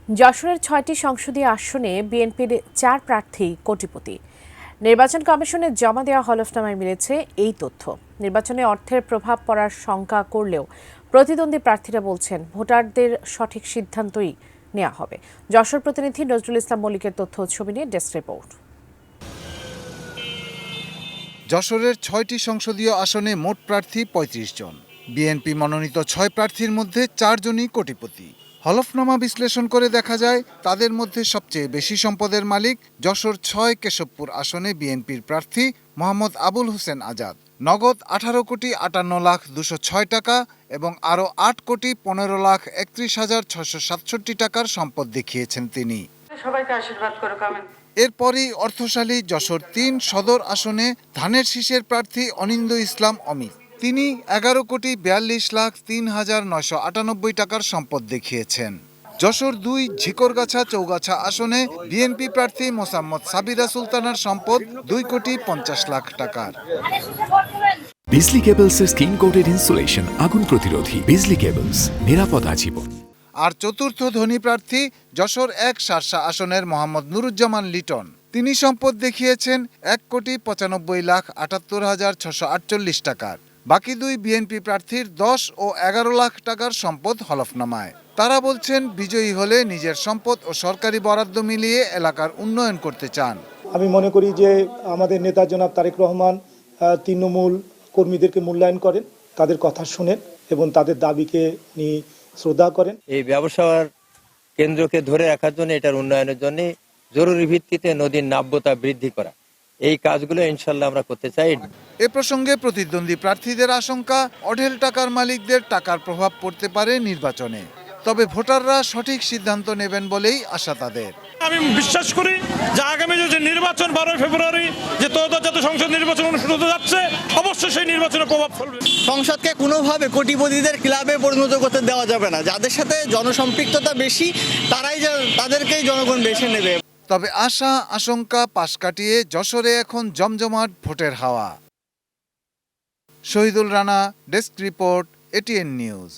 যশোরের ৬টি সংসদীয় আসনে বিএনপির ৪ প্রার্থী কোটিপতি। নির্বাচন কমিশনে জমা দেওয়া হলফনামায় মিলেছে এই তথ্য। নির্বাচনে অর্থের প্রভাব পড়ার শঙ্কা করলেও প্রতিদ্বন্দ্বী প্রার্থীরা বলছেন ভোটারদের সঠিক সিদ্ধান্তই নেওয়া হবে। যশোর প্রতিনিধি নজরুল ইসলাম মল্লিকের তথ্য ছবি নিয়ে ডেস্ক রিপোর্ট। যশোরের ৬টি সংসদীয় আসনে মোট প্রার্থী ৩৫ জন। বিএনপি মনোনীত ৬ প্রার্থীর মধ্যে ৪ জনই কোটিপতি। হলফনামা বিশ্লেষণ করে দেখা যায় তাদের মধ্যে সবচেয়ে বেশি সম্পদের মালিক যশোর ৬ কেশবপুর আসনে বিএনপির প্রার্থী মোহাম্মদ আবুল হোসেন আজাদ। নগদ ১৮,৫৮,২০৬ টাকা এবং আরও ৮,১৫,৩১,৬৬৭ টাকার সম্পদ দেখিয়েছেন তিনি। সবাইকে আশীর্বাদ করো কামেন। এরপরই অর্থশালী যশোর ৩ সদর আসনে ধানের শীষের প্রার্থী অনিন্দ্য ইসলাম অমিত। তিনি ১১,৪৩,৩৯৯৮ টাকার সম্পদ দেখিয়েছেন। যশোর ২ ঝিকরগাছা চৌগাছা আসনে বিএনপি প্রার্থী মোসাম্মদ সাবিরা সুলতানার সম্পদ ২,৫০,০০,০০০ টাকার। বিজলি কেবলসের স্কিন কোটেড ইনসুলেশন আগুন প্রতিরোধী। বিজলি কেবলস, নিরাপদ আজীবন। আর চতুর্থ ধনী প্রার্থী যশোর ১ শার্শা আসনের মোহাম্মদ নুরুজ্জামান লিটন। তিনি সম্পদ দেখিয়েছেন ১,৯৫,৭৮,৬৪৮ টাকার। বাকি দুই বিএনপি প্রার্থীর ১০ ও ১১ লাখ টাকার সম্পদ হলফনামায়। তারা বলছেন বিজয়ী হলে নিজের সম্পদ ও সরকারি বরাদ্দ মিলিয়ে এলাকার উন্নয়ন করতে চান। আমি মনে করি যে আমাদের নেতা জনাব তারেক রহমান তৃণমূল কর্মীদেরকে মূল্যায়ন করেন, তাদের কথা শুনেন এবং তাদের দাবিকে নিয়ে শ্রদ্ধা করেন। এই ব্যবসার কেন্দ্রকে ধরে রাখার জন্য, এটার উন্নয়নের জন্য জরুরি ভিত্তিতে নদীর নাব্যতা বৃদ্ধি করা, এই কাজগুলো ইনশাল্লাহ আমরা করতে চাই। এ প্রসঙ্গে প্রতিদ্বন্দ্বী প্রার্থীদের আশঙ্কা অঢেল টাকার মালিকদের টাকার প্রভাব পড়তে পারে নির্বাচনে। তবে ভোটাররা সঠিক সিদ্ধান্ত নেবেন বলেই আশা তাদের। আমি বিশ্বাস করি যে আগামী যে নির্বাচন ১২ ফেব্রুয়ারি যে ত্রয়োদশ জাতীয় সংসদ নির্বাচন অনুষ্ঠিত হতে যাচ্ছে, অবশ্যই সেই নির্বাচনে প্রভাব ফেলবে। সংসদকে কোনোভাবে কোটিপতিদের ক্লাবে পরিণত করতে দেওয়া যাবে না। যাদের সাথে জনসম্পৃক্ততা বেশি তাদেরকেই জনগণ বেছে নেবে। তবে আশা আশঙ্কা পাশ কাটিয়ে যশোরে এখন জমজমাট ভোটের হাওয়া। Shahidul Rana, desk report, ATN news.